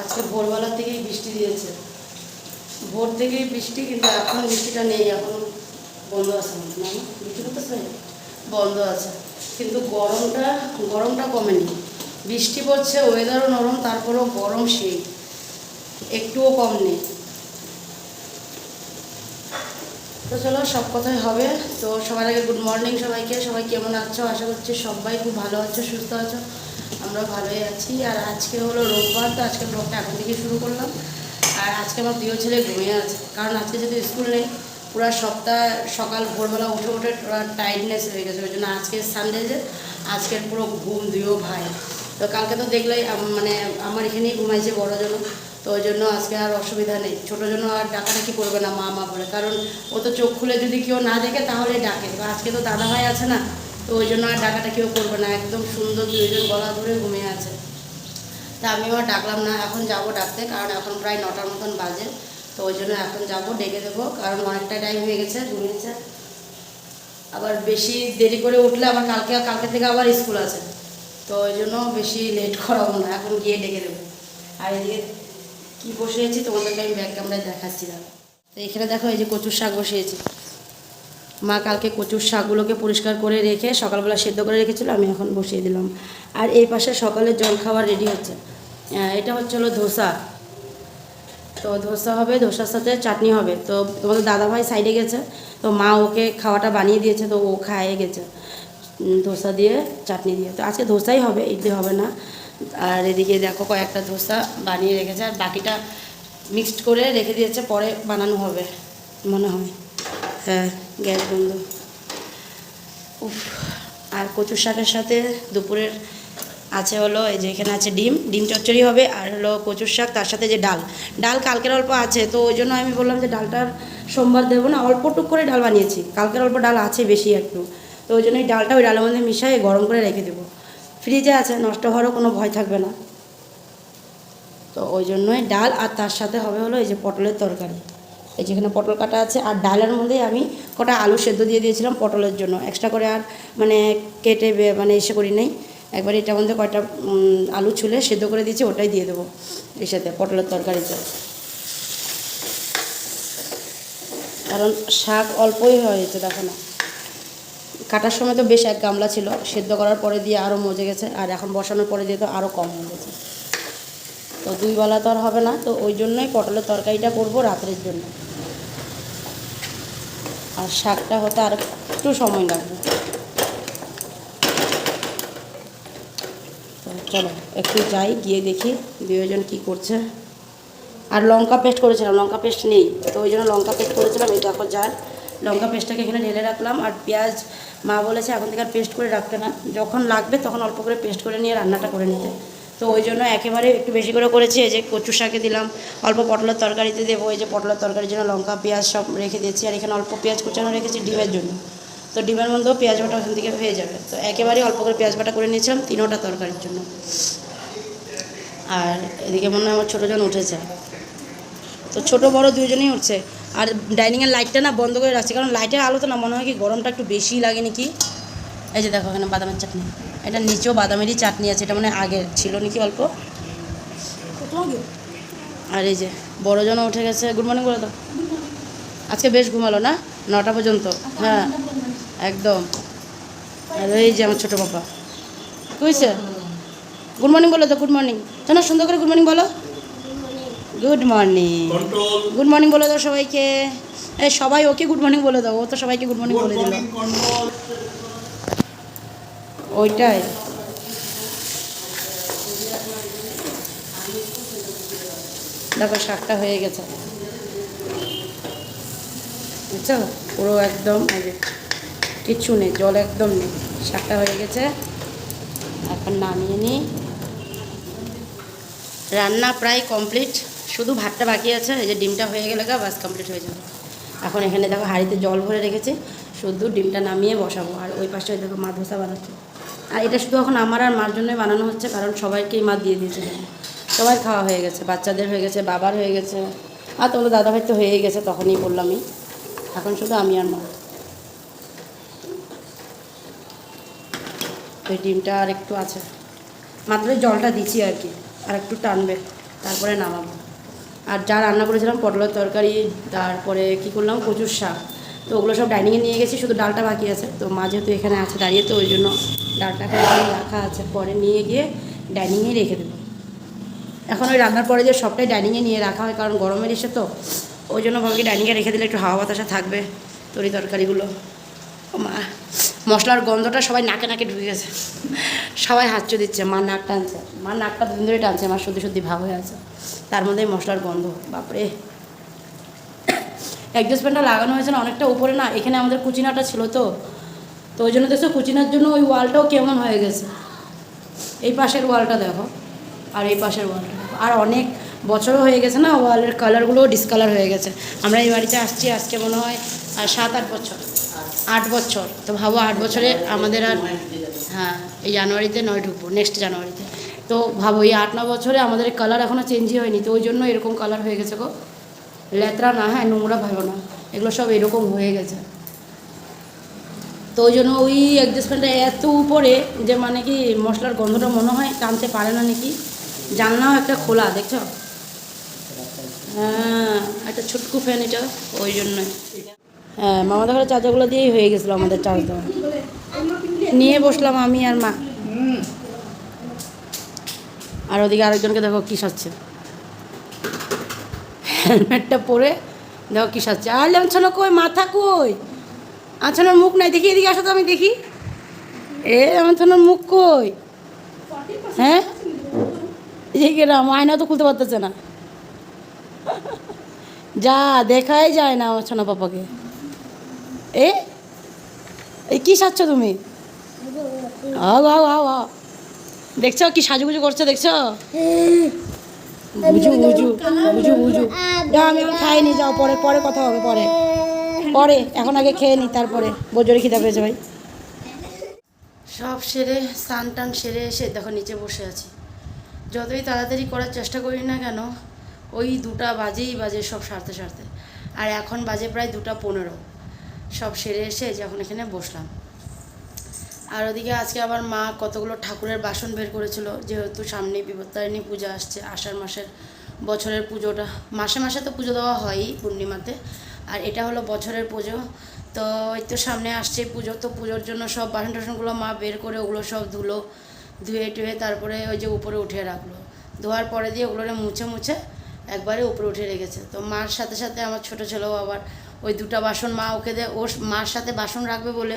আজকে ভোরবেলা থেকেই বৃষ্টি দিয়েছে, ভোর থেকেই বৃষ্টি, কিন্তু এখন বৃষ্টিটা নেই, এখন বন্ধ আছে না, বৃষ্টি করতেছে বন্ধ আছে, কিন্তু গরমটা কমেনি। বৃষ্টি পড়ছে, ওয়েদারও নরম, তারপরেও গরম সেই একটুও কম নেই। তো চলো সব কথাই হবে। তো সবার আগে গুড মর্নিং সবাইকে। সবাই কেমন আছো? আশা করছি সবাই খুব ভালো আছো, সুস্থ আছো। আমরা ভালোই আছি। আর আজকে হলো রোববার, তো আজকে ব্লগটা এখন থেকে শুরু করলাম। আর আজকে আমার প্রিয় ছেলে ঘুমিয়ে আছে, কারণ আজকে যদি স্কুল নেই, পুরো সপ্তাহ সকাল ভোরবেলা উঠে পুরো টায়ার্ডনেস হয়ে গেছে। ওই জন্য আজকে সানডে যে, আজকের পুরো ঘুম দিও ভাই। তো কালকে তো দেখলেই মানে আমার এখানেই ঘুমাইছে বড় জন্য, তো ওই জন্য আজকে আর অসুবিধা নেই। ছোটো জন্য আর ডাকাডাকি করবে না মা মা বলে, কারণ ও তো চোখ খুলে যদি কেউ না দেখে তাহলে ডাকে। তো আজকে তো দাদা ভাই আছে না, তো ওই জন্য আর ডাকাডাকিও করবে না, একদম সুন্দর দুইজন গলা ধরে ঘুমিয়ে আছে। তা আমিও আর ডাকলাম না, এখন যাব ডাকতে, কারণ এখন প্রায় 9টার মতন বাজে। তো ওই জন্য এখন যাব, ডেকে দেবো, কারণ অনেকটা টাইম হয়ে গেছে ঘুমিয়েছে। আবার বেশি দেরি করে উঠলে আবার কালকে থেকে আবার স্কুল আছে, তো ওই জন্য বেশি লেট করাবো না, এখন গিয়ে ডেকে দেবো। আর এদিকে কী বসিয়েছি তোমাদেরকে আমি ব্যাক ক্যামেরায় দেখাচ্ছি। দাদা, তো এখানে দেখো, এই যে কচুর শাক বসিয়েছি। মা কালকে কচুর শাকগুলোকে পরিষ্কার করে রেখে সকালবেলা সেদ্ধ করে রেখেছিলো, আমি এখন বসিয়ে দিলাম। আর এই পাশে সকালে জল খাবার রেডি হচ্ছে। এটা হচ্ছে হলো ধোসা। তো ধোসা হবে, ধোসার সাথে চাটনি হবে। তো তোমাদের দাদাভাই সাইডে গেছে, তো মা ওকে খাওয়াটা বানিয়ে দিয়েছে, তো ও খাইয়ে গেছে ধোসা দিয়ে চাটনি দিয়ে। তো আজকে ধোসাই হবে, ইডলি হবে না। আর এদিকে দেখো কয়েকটা ধোসা বানিয়ে রেখেছে, আর বাকিটা মিক্সড করে রেখে দিয়েছে, পরে বানানো হবে মনে হয়। হ্যাঁ, গ্যাস বন্ধ। উফ। আর কচুর শাকের সাথে দুপুরের আছে হলো, এই যে এখানে আছে ডিম চচ্চড়ি হবে, আর হলো কচুর শাক, তার সাথে যে ডাল কালকের অল্প আছে, তো ওই জন্য আমি বললাম যে ডালটার সোমবার দেবো না, অল্প টুক করে ডাল বানিয়েছি, কালকের অল্প ডাল আছে বেশি একটু, তো ওই জন্য ডালটা ওই ডালের মধ্যে মিশিয়ে গরম করে রেখে দেবো। ফ্রিজে আছে, নষ্ট হওয়ারও কোনো ভয় থাকবে না। তো ওই জন্যই ডাল, আর তার সাথে হবে হলো এই যে পটলের তরকারি। এই যেখানে পটল কাটা আছে, আর ডালের মধ্যেই আমি কটা আলু সেদ্ধ দিয়ে দিয়েছিলাম পটলের জন্য, এক্সট্রা করে আর মানে কেটে মানে এসে করি নেই, একবার এটার মধ্যে কয়টা আলু ছুলে সেদ্ধ করে দিয়েছি, ওটাই দিয়ে দেবো এর সাথে পটলের তরকারিতে। কারণ শাক অল্পই হয়েছে, দেখো না, কাটার সময় তো বেশ এক গামলা ছিল, সেদ্ধ করার পরে দিয়ে আরও মজে গেছে, আর এখন বসানোর পরে দিয়ে তো আরও কম হয়ে গেছে। তো দুই বেলা তো আর হবে না, তো ওই জন্যই পটলের তরকারিটা করবো রাত্রের জন্য, আর শাকটা হতে আর একটু সময় লাগবে। তো চলো একটু যাই, গিয়ে দেখি দুজন কি করছে। আর লঙ্কা পেস্ট করেছিলাম, লঙ্কা পেস্ট নেই, তো ওই জন্য লঙ্কা পেস্ট করেছিলাম। এই দেখো যার লঙ্কা পেস্টটাকে এখানে ঢেলে রাখলাম। আর পেঁয়াজ মা বলেছে এখন থেকে আর পেস্ট করে রাখতে না, যখন লাগবে তখন অল্প করে পেস্ট করে নিয়ে রান্নাটা করে নিতে, তো ওই জন্য একেবারে একটু বেশি করে করেছি। এই যে কচু শাকে দিলাম, অল্প পটলের তরকারিতে দেবো, এই যে পটলের তরকারির জন্য লঙ্কা পেঁয়াজ সব রেখে দিয়েছি, আর এখানে অল্প পেঁয়াজ কুচানো রেখেছি ডিমের জন্য, তো ডিমের মধ্যেও পেঁয়াজ বাটা ওখান থেকে হয়ে যাবে। তো একেবারেই অল্প করে পেঁয়াজ বাটা করে নিয়েছিলাম তিনোটা তরকারির জন্য। আর এদিকে মনে হয় আমার ছোটোজন উঠেছে, তো ছোটো বড় দুইজনেই উঠছে। আর ডাইনিংয়ের লাইটটা না বন্ধ করে রাখছি, কারণ লাইটের আলোতে না মনে হয় কি গরমটা একটু বেশি লাগে নাকি। এই যে দেখো এখানে বাদামের চাটনি, এটা নিচেও বাদামেরই চাটনি আছে, এটা মানে আগের ছিল নাকি অল্প। আর এই যে বড়জনও উঠে গেছে, গুড মর্নিং বলে তো। আজকে বেশ ঘুমালো না, 9টা পর্যন্ত। হ্যাঁ একদম। আর এই যে আমার ছোটো পাপা বুঝছে, গুড মর্নিং বলো তো, গুড মর্নিং জানো, সুন্দর করে গুড মর্নিং বলো। গুড মর্নিং, গুড মর্নিং বলে দাও সবাইকে। এই সবাই ওকে গুড মর্নিং বলে দাও, ও তো সবাইকে গুড মর্নিং বলে দিল। ওইটাই দেখো শাকটা হয়ে গেছে, বুঝছো, পুরো একদম কিচ্ছু নেই, জল একদম নেই, শাকটা হয়ে গেছে। এখন নামিয়ে নিই, রান্না প্রায় কমপ্লিট, শুধু ভাতটা বাকি আছে। এই যে ডিমটা হয়ে গেলে বাস কমপ্লিট হয়ে যাবে। এখন এখানে দেখো হাঁড়িতে জল ভরে রেখেছি, শুধু ডিমটা নামিয়ে বসাবো। আর ওই পাশে দেখো মা ধোসা বানাচ্ছে, আর এটা শুধু এখন আমার আর মার জন্যই বানানো হচ্ছে, কারণ সবাইকেই মা দিয়ে দিয়েছে, সবাই খাওয়া হয়ে গেছে, বাচ্চাদের হয়ে গেছে, বাবার হয়ে গেছে, আর তোমাদের দাদাভাই তো হয়েই গেছে, তখনই বললামই, এখন শুধু আমি আর মা। ওই ডিমটা আর একটু আছে, মাত্র জলটা দিচ্ছি আর কি, আর একটু টানবে। তারপরে নামাবো। আর যা রান্না করেছিলাম পটলের তরকারি, তারপরে কি করলাম কচুর শাক, তো ওগুলো সব ডাইনিংয়ে নিয়ে গেছি, শুধু ডালটা বাকি আছে। তো মা যেহেতু এখানে আছে দাঁড়িয়ে, তো ওই জন্য ডালটা এখানে রাখা আছে, পরে নিয়ে গিয়ে ডাইনিংয়ে রেখে দেবো। এখন ওই রান্নার পরে যে সবটাই ডাইনিংয়ে নিয়ে রাখা হয়, কারণ গরমের এসে তো ওই জন্য ভাবি ডাইনিংয়ে রেখে দিলে একটু হাওয়া বাতাসা থাকবে তরি তরকারিগুলো। মা মশলার গন্ধটা সবাই নাকে নাকে ঢুকে গেছে, সবাই হাতচ দিচ্ছে, মা নাক টানছে, মা নাকটা দুদিন ধরে টানছে, আমার সত্যি সত্যি ভাব হয়ে আছে, তার মধ্যেই মশলার গন্ধ বাপরে। অ্যাডজাস্ট ফ্যানটা লাগানো হয়েছে না অনেকটা উপরে, না এখানে আমাদের কুচিনাটা ছিল, তো ওই জন্য দেখছো কুচিনার জন্য ওই ওয়ালটাও কেমন হয়ে গেছে। এই পাশের ওয়ালটা দেখো, আর এই পাশের ওয়ালটা দেখো, আর অনেক বছরও হয়ে গেছে না, ওয়ালের কালারগুলোও ডিসকালার হয়ে গেছে। আমরা এই বাড়িতে আসছি আজকে মনে হয় 7-8 বছর, 8 বছর। তো ভাবো 8 বছরে আমাদের আর, হ্যাঁ এই জানুয়ারিতে 9 ঢুকবো, নেক্সট জানুয়ারিতে। তো ভাবো এই 8-9 বছরে আমাদের কালার এখনও চেঞ্জই হয়নি, তো ওই জন্য এরকম কালার হয়ে গেছে গো। লেত্রা না, হ্যাঁ নোংরা ভালো না, এগুলো সব এরকম হয়ে গেছে। তো ওই জন্য ওই অ্যাডজাস্টমেন্টটা এত উপরে যে মানে কি মশলার গন্ধটা মনে হয় টানতে পারে না নাকি। জানলাও একটা খোলা দেখছো, হ্যাঁ একটা ছোট্টু ফ্যান এটা, ওই জন্যই। হ্যাঁ মামাদের ঘরে চার্জারগুলো দিয়েই হয়ে গেছিলো আমাদের চার্জ দেওয়া। নিয়ে বসলাম আমি আর মা, আর ওদিকে আরেকজনকে দেখো কী সাজছে, হেলমেটটা পরে দেখো কী সাজছে। আর লেমছানো কই, মাথা কই, আছানোর মুখ নাই, দেখি এদিকে আসো তো আমি দেখি, আমার থানার মুখ কই, হ্যাঁ এই না আয়না তো খুলতে পারতেছে না, যা দেখাই যায় না আমার সোনা পাপাকে। এই কী সাজছ তুমি, আও আও আও আও, দেখছো কি সাজুগুজু করছে দেখছো, বুঝু বুঝু বুঝু বুঝু। যাও আমি এখন খাইনি, যাও পরে পরে কথা হবে, পরে পরে এখন আগে খেয়ে নি, তারপরে বোঝরে খিদা পেয়েছে ভাই। সব সেরে স্নান টান সেরে এসে দেখো নিচে বসে আছি। যতই তাড়াতাড়ি করার চেষ্টা করি না কেন ওই 2টা বাজেই বাজে সব সারতে সারতে, আর এখন বাজে প্রায় 2:15। সব সেরে এসে যখন এখানে বসলাম, আর ওদিকে আজকে আবার মা কতগুলো ঠাকুরের বাসন বের করেছিল, যেহেতু সামনে বিপত্তারিণী পূজা আসছে, আষাঢ় মাসের বছরের পুজোটা, মাসে মাসে তো পুজো দেওয়া হয়ই পূর্ণিমাতে, আর এটা হলো বছরের পুজো। তো এই তো সামনে আসছে পুজো, তো পুজোর জন্য সব বাসন টাসনগুলো মা বের করে ওগুলো সব ধুয়ে টুয়ে তারপরে ওই যে উপরে উঠিয়ে রাখলো, ধোয়ার পরে দিয়ে ওগুলো মুছে মুছে একবারে উপরে উঠে রেখেছে। তো মার সাথে সাথে আমার ছোটো ছেলেও আবার ওই 2টা বাসন মা ওকে দেয়, ও মার সাথে বাসন রাখবে বলে,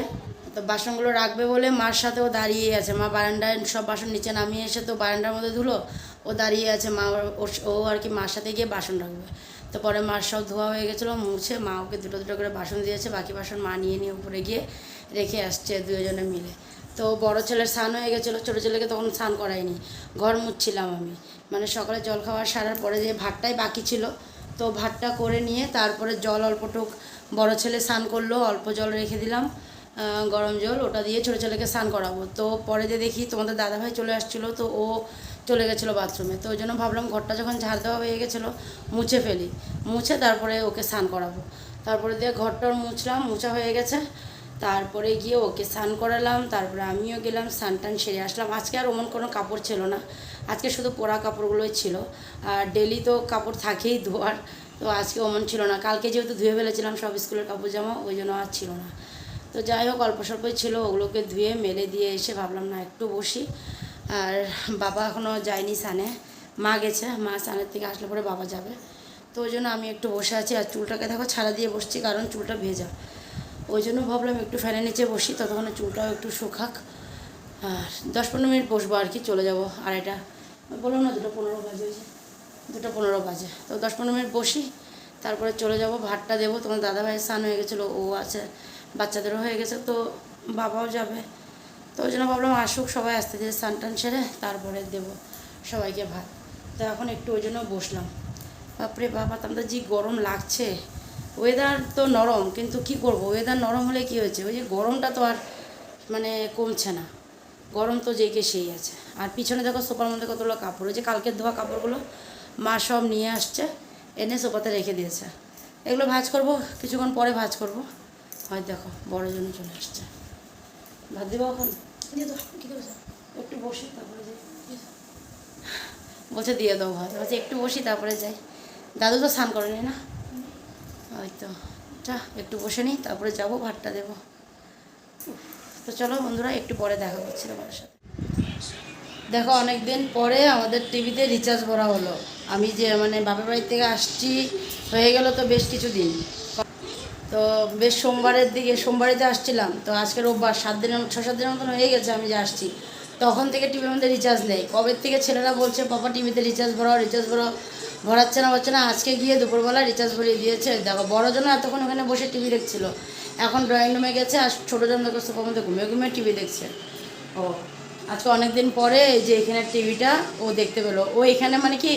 তো বাসনগুলো রাখবে বলে মার সাথেও দাঁড়িয়ে আছে। মা বারান্দায় সব বাসন নিচে নামিয়ে এসে তো বারান্দার মধ্যে ধুলো, ও দাঁড়িয়ে আছে, মা ও আর কি মার সাথে গিয়ে বাসন রাখবে। তো পরে মার সব ধোয়া হয়ে গেছিলো, মুছে মা ওকে 2টো করে বাসন দিয়েছে, বাকি বাসন মা নিয়ে নিয়ে উপরে গিয়ে রেখে আসছে দুজনে মিলে। তো বড় ছেলের স্নান হয়ে গেছিলো, ছোটো ছেলেকে তখন স্নান করাইনি, ঘর মুছছিলাম আমি, মানে সকালে জল খাওয়ার সারার পরে যে ভাতটাই বাকি ছিল, তো ভাতটা করে নিয়ে তারপরে জল অল্পটুক বড় ছেলে স্নান করলো, অল্প জল রেখে দিলাম গরম জল, ওটা দিয়ে ছোটো ছেলেকে স্নান করাবো। তো পরে যে দেখি তোমাদের দাদাভাই চলে আসছিলো, তো ও চলে গেছিলো বাথরুমে, তো ওই জন্য ভাবলাম ঘরটা যখন ঝাড় দেওয়া হয়ে গেছিলো মুছে ফেলি, মুছে তারপরে ওকে স্নান করাবো। তারপরে দিয়ে ঘরটার মুছলাম, মুছা হয়ে গেছে, তারপরে গিয়ে ওকে স্নান করালাম, তারপরে আমিও গেলাম স্নান টান সেরে আসলাম। আজকে আর ওমন কোনো কাপড় ছিল না, আজকে শুধু পোড়া কাপড়গুলোই ছিল, আর ডেলি তো কাপড় থাকেই ধোয়ার, তো আজকে ওমন ছিল না। কালকে যেহেতু ধুয়ে ফেলেছিলাম সব স্কুলের কাপড় জামা, ওই জন্য আর ছিল না। তো যাই হোক অল্প স্বল্পই ছিল, ওগুলোকে ধুয়ে মেলে দিয়ে এসে ভাবলাম না একটু বসি। আর বাবা এখনও যায়নি স্নানে, মা গেছে, মা স্নানের থেকে আসলে পরে বাবা যাবে, তো ওই জন্য আমি একটু বসে আছি। আর চুলটাকে দেখো ছাড়া দিয়ে বসছি, কারণ চুলটা ভেজা, ওই জন্য ভাবলাম একটু ফ্যানের নিচে বসি, ততক্ষণে চুলটাও একটু শুকাক। আর 10-15 মিনিট বসবো আর কি, চলে যাবো। আর এটা বললাম না 2:15 বাজে, ওই যে 2:15 বাজে, তো 10-15 মিনিট বসি, তারপরে চলে যাব। ভাতটা দেবো, তোমার দাদাভাইয়ের স্নান হয়ে গেছিলো, ও আছে, বাচ্চাদেরও হয়ে গেছে, তো বাবাও যাবে, তো ওই জন্য ভাবলাম আসুক সবাই, আস্তে ধীরে স্নান টান সেরে তারপরে দেবো সবাইকে ভাত। তো এখন একটু ওই জন্য বসলাম। বাপরে বাবা তোমাদের যে গরম লাগছে, ওয়েদার তো নরম, কিন্তু কি করব, ওয়েদার নরম হলে কি হয়েছে, ওই যে গরমটা তো আর মানে কমছে না, গরম তো যেকে সেই আছে। আর পিছনে দেখো সোফার মধ্যে কতগুলো কাপড়, ওই যে কালকের ধোয়া কাপড়গুলো মা সব নিয়ে আসছে, এনে সোফাতে রেখে দিয়েছে, এগুলো ভাঁজ করব, কিছুক্ষণ পরে ভাঁজ করব। হয় দেখো বড় জন্য চলে আসছে, ভাত দেবো এখন, একটু বসে তারপরে বলছে দিয়ে দেবো ভাত, বলছে একটু বসি তারপরে যাই। দাদু তো স্নান করেনি না, ওই তো যা একটু বসে নিই তারপরে যাবো ভাতটা দেবো। তো চলো বন্ধুরা একটু পরে দেখা করছি তোমার সাথে। দেখো অনেক দিন পরে আমাদের টিভিতে রিচার্জ ভরা হলো। আমি যে মানে বাপের বাড়ি থেকে আসছি হয়ে গেল তো বেশ কিছু দিন, তো বেশ সোমবারেতে আসছিলাম, তো আজকে রোববার 6-7 দিনের মতন হয়ে গেছে আমি যে আসছি। তখন থেকে টিভির মধ্যে রিচার্জ নেই। কবে থেকে ছেলেরা বলছে পাপা টিভিতে রিচার্জ ভরাও, ভরাচ্ছে না। আজকে গিয়ে দুপুরবেলা রিচার্জ ভরিয়ে দিয়েছে। দেখো বড়জন এতক্ষণ ওখানে বসে টিভি দেখছিল, এখন ড্রয়িং রুমে গেছে, আর ছোটোজন দেখো সোফার মধ্যে ঘুমিয়ে টিভি দেখছে। ও আজকে অনেক দিন পরে এই যে এখানে টিভিটা ও দেখতে পেলো। ও এখানে মানে কি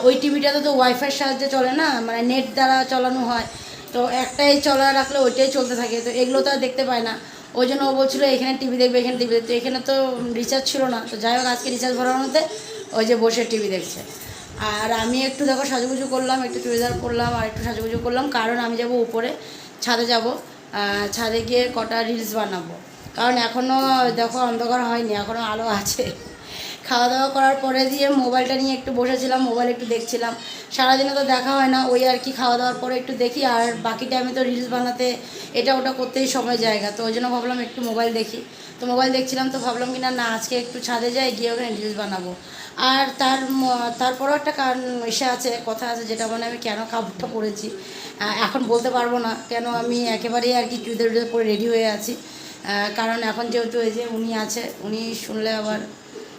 ওই টিভিটাতে তো ওয়াইফাইয়ের সাহায্যে চলে না, মানে নেট দ্বারা চালানো হয়, তো একটাই চলা রাখলে ওইটাই চলতে থাকে, তো এগুলো তো আর দেখতে পায় না। ওই জন্য ও বলছিলো এখানে টিভি দেখবে, তো এখানে তো রিচার্জ ছিল না, তো যাই হোক আজকে রিচার্জ ভরার মধ্যে ওই যে বসে টিভি দেখছে। আর আমি একটু দেখো সাজুগুজু করলাম, একটু চুড়িদার করলাম আর একটু সাজুগুজু করলাম, কারণ আমি যাব উপরে ছাদে যাব, ছাদে গিয়ে কটা রিলস বানাবো। কারণ এখনও দেখো অন্ধকার হয়নি, এখনও আলো আছে। খাওয়া দাওয়া করার পরে দিয়ে মোবাইলটা নিয়ে একটু বসেছিলাম, মোবাইল একটু দেখছিলাম। সারাদিনে তো দেখা হয় না, ওই আর কি খাওয়া দাওয়ার পরে একটু দেখি, আর বাকি টাইমে তো রিলস বানাতে এটা ওটা করতেই সময় জায়গা, তো ওই জন্য ভাবলাম একটু মোবাইল দেখি। তো মোবাইল দেখছিলাম, তো ভাবলাম কি না আজকে একটু ছাদে যাই, গিয়ে ওখানে রিলস বানাবো। আর তারপরও একটা কারণ কথা আছে, যেটা মানে আমি কেন কাপড়টা পরেছি এখন বলতে পারবো না, কেন আমি একেবারেই আর কি চুড়িদার পরে রেডি হয়ে আছি। কারণ এখন যেহেতু এই যে উনি আছে, উনি শুনলে আবার,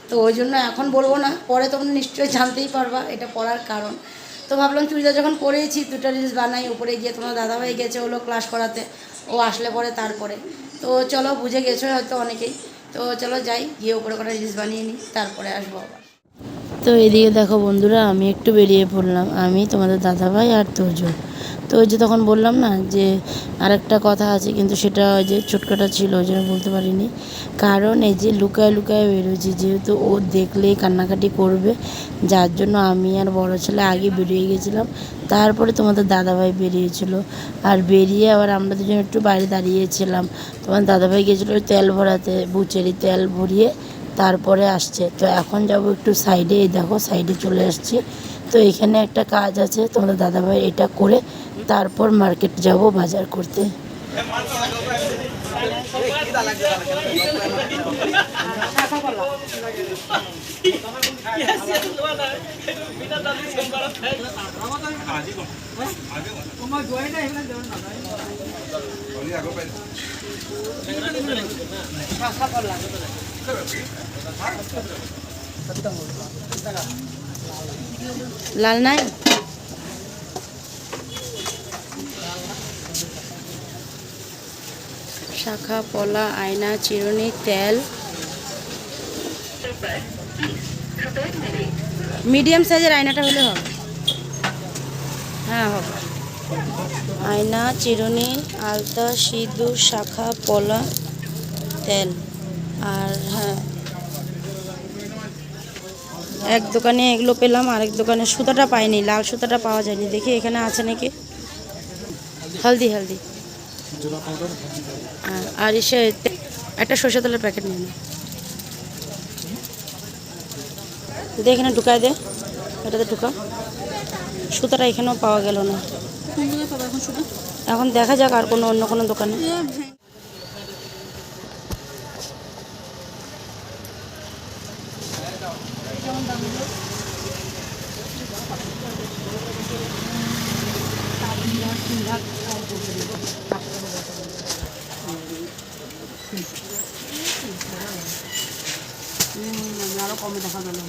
তো ওই জন্য এখন বলবো না, পরে তোমরা নিশ্চয়ই জানতেই পারবা এটা পড়ার কারণ। তো ভাবলাম চুড়িদার যখন পরেছি দুটো রিলস বানাই, উপরে গিয়ে তোমার দাদাভাই গেছে হলো ক্লাস করাতে, ও আসলে পরে তারপরে। তো চলো বুঝে গেছো হয়তো অনেকেই, তো চলো যাই গিয়ে উপরে কটা রিলস বানিয়ে নিই, তারপরে আসবো আবার। তো এদিকে দেখো বন্ধুরা, আমি একটু বেরিয়ে পড়লাম, আমি তোমাদের দাদাভাই আর তোজো। তো ওই যে তখন বললাম না যে আরেকটা কথা আছে, কিন্তু সেটা ওই যে ছোটকাটা ছিল, ওই জন্য বলতে পারিনি। কারণ এই যে লুকায় বেরোছি, যেহেতু ও দেখলেই কান্নাকাটি করবে, যার জন্য আমি আর বড় ছেলে আগে বেরিয়ে গেছিলাম, তারপরে তোমাদের দাদাভাই বেরিয়েছিল। আর বেরিয়ে আবার আমরা দুজন একটু বাইরে দাঁড়িয়েছিলাম। তোমার দাদাভাই গেছিলো তেল ভরাতে, বুচেরি তেল ভরিয়ে তারপরে আসছে। তো এখন যাব একটু সাইডে, এই দেখো সাইডে চলে আসছি। তো এখানে একটা কাজ আছে, তোমাদের দাদাভাই এটা করে তারপর মার্কেট যাব বাজার করতে। লাল নাই, শাখা পলা, আয়না, চিরুনি, তেল, মিডিয়াম সাইজের আয়নাটা হলে হবে। হ্যাঁ হবে। আয়না, চিরুনি, আলতা, সিঁদুর, শাখা পলা, তেল। আর হ্যাঁ, এক দোকানে এগুলো পেলাম, আরেক দোকানে সুতাটা পাইনি, লাল সুতাটা পাওয়া যায়নি, দেখি এখানে আছে নাকি। হলদি হ্যাঁ, আর এসে একটা সরষে তেলের প্যাকেট নিয়ে নি, দে এখানে ঢুকায় দে, এটাতে ঢুকা। সুতাটা এখানেও পাওয়া গেল না, এখন দেখা যাক আর অন্য কোনো দোকানে। আরো কমে দেখা গেল।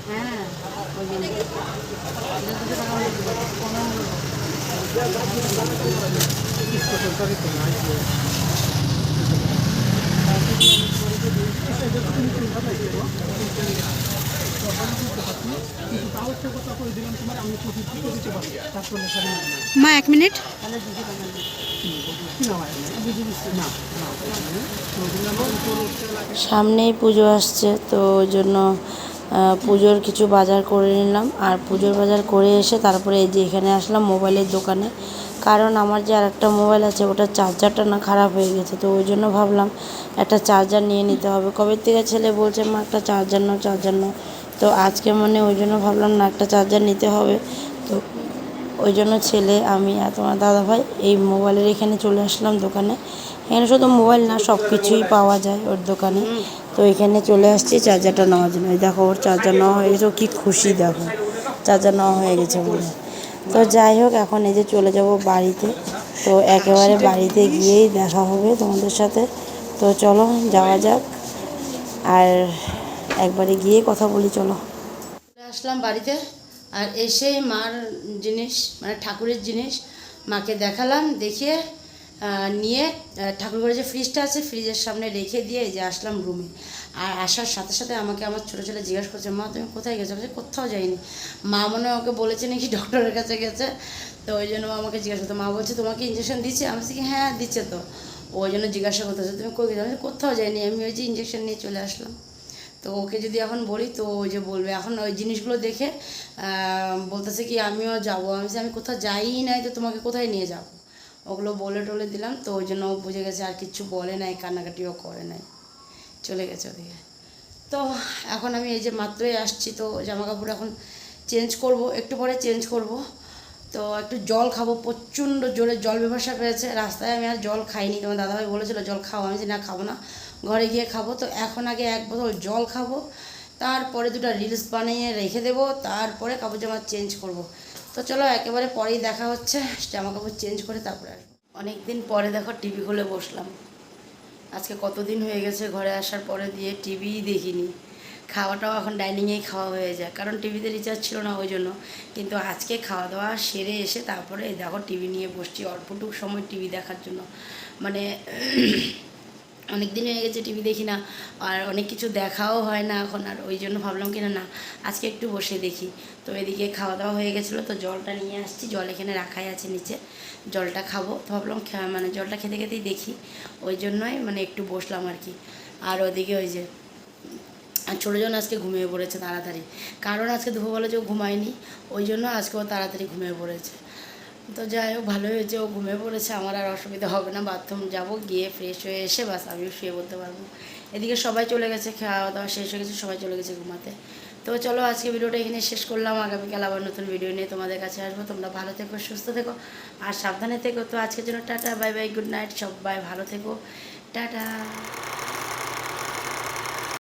হ্যাঁ মা 1 মিনিট, সামনেই পুজো আসছে, তো ওই জন্য পুজোর কিছু বাজার করে নিলাম। আর পুজোর বাজার করে এসে তারপরে এই যে এখানে আসলাম মোবাইলের দোকানে, কারণ আমার যে আর একটা মোবাইল আছে ওটার চার্জারটা না খারাপ হয়ে গেছে, তো ওই জন্য ভাবলাম একটা চার্জার নিয়ে নিতে হবে। কবে থেকে ছেলে বলছে মা একটা চার্জার নাও চার্জার নাও, তো আজকে মানে ওই জন্য ভাবলাম না একটা চার্জার নিতে হবে। তো ওই জন্য ছেলে, আমি আর তোমার দাদাভাই এই মোবাইলের এখানে চলে আসলাম দোকানে। এখানে শুধু মোবাইল না, সব কিছুই পাওয়া যায় ওর দোকানে। তো এখানে চলে আসছি চার্জারটা নেওয়ার জন্য। এই দেখো ওর চার্জার নেওয়া হয়ে গেছে, ও কী খুশি দেখো, চার্জার নেওয়া হয়ে গেছে বলে। তো যাই হোক, এখন এই যে চলে যাব বাড়িতে। তো একেবারে বাড়িতে গিয়েই দেখা হবে তোমাদের সাথে। তো চলো যাওয়া যাক, আর একবারে গিয়ে কথা বলি, চলো। আসলাম বাড়িতে, আর এসেই মার জিনিস মানে ঠাকুরের জিনিস মাকে দেখালাম, দেখিয়ে নিয়ে ঠাকুরঘরে যে ফ্রিজটা আছে ফ্রিজের সামনে রেখে দিয়ে এই যে আসলাম রুমে। আর আসার সাথে সাথে আমাকে আমার ছোটো ছেলে জিজ্ঞাসা করছে, মা তুমি কোথায় গেছো? বলছে কোথাও যাইনি। মা মনে হয় ওকে বলেছে নাকি ডক্টরের কাছে গেছে, তো ওই জন্য আমাকে জিজ্ঞাসা করতো। মা বলছে তোমাকে ইঞ্জেকশন দিচ্ছে? আমি বলছি কি হ্যাঁ দিচ্ছে। তো ওই জন্য জিজ্ঞাসা করতেছে তুমি কই গেছো? আমি কোথাও যাইনি, আমি ওই যে ইঞ্জেকশন নিয়ে চলে আসলাম। তো ওকে যদি এখন বলি তো ওই যে বলবে, এখন ওই জিনিসগুলো দেখে বলতেছে কি আমিও যাবো। আমি কোথাও যাই নাই, তো তোমাকে কোথায় নিয়ে যাবো? ওগুলো বলে টলে দিলাম, তো ওই জন্য ও বুঝে গেছে, আর কিচ্ছু বলে নাই, কান্নাকাটিও করে নাই, চলে গেছে ওদিকে। তো এখন আমি এই যে মাত্রই আসছি, তো জামা কাপড় এখন চেঞ্জ করব, একটু পরে চেঞ্জ করব। তো একটু জল খাবো, প্রচণ্ড জোরে জল পিপাসা পেয়েছে। রাস্তায় আমি আর জল খাইনি, তোমার দাদাভাই বলেছিল জল খাও, আমি না খাবো না, ঘরে গিয়ে খাবো। তো এখন আগে এক বোতল জল খাবো, তারপরে দুটো রিলস বানিয়ে রেখে দেবো, তারপরে কাপড় জামা চেঞ্জ করব। তো চলো একেবারে পরেই দেখা হচ্ছে, জামা কাপড় চেঞ্জ করে তারপরে আসবো। অনেক দিন পরে দেখো টিভি খুলে বসলাম। আজকে কতদিন হয়ে গেছে ঘরে আসার পরে দিয়ে টিভিই দেখিনি। খাওয়াটাও এখন ডাইনিংয়েই খাওয়া হয়ে যায়, কারণ টিভিতে রিচার্জ ছিল না ওই জন্য। কিন্তু আজকে খাওয়া দাওয়া সেরে এসে তারপরে দেখো টিভি নিয়ে বসছি, অল্পটুক সময় টিভি দেখার জন্য। মানে অনেক দিন হয়ে গেছে টিভি দেখি না, আর অনেক কিছু দেখাও হয় না এখন, আর ওই জন্য ভাবলাম কিনা না আজকে একটু বসে দেখি। তো এদিকে খাওয়া দাওয়া হয়ে গেছিলো, তো জলটা নিয়ে আসছি, জল এখানে রাখাই আছে নিচে, জলটা খাবো। তো ভাবলাম মানে জলটা খেতে খেতেই দেখি, ওই জন্যই মানে একটু বসলাম আর কি। আর ওদিকে ওই যে আর ছোটোজন আজকে ঘুমিয়ে পড়েছে তাড়াতাড়ি, কারণ আজকে দুপুরবেলা যে ও ঘুমায়নি, ওই জন্য আজকে ও তাড়াতাড়ি ঘুমিয়ে পড়েছে। তো যাই হোক ভালো হয়েছে ও ঘুমিয়ে পড়েছে, আমার আর অসুবিধা হবে না। বাথরুম যাব, গিয়ে ফ্রেশ হয়ে এসে বাস আমিও শুয়ে পড়তে পারবো। এদিকে সবাই চলে গেছে, খাওয়া দাওয়া শেষ হয়ে গেছে, সবাই চলে গেছে ঘুমাতে। তো চলো আজকে ভিডিওটা এখানে শেষ করলাম, আগামীকাল আবার নতুন ভিডিও নিয়ে তোমাদের কাছে আসবো। তোমরা ভালো থেকো, সুস্থ থেকো আর সাবধানে থেকো। তো আজকের জন্য tata, bye bye, good night, সবাই ভালো থেকো, টাটা।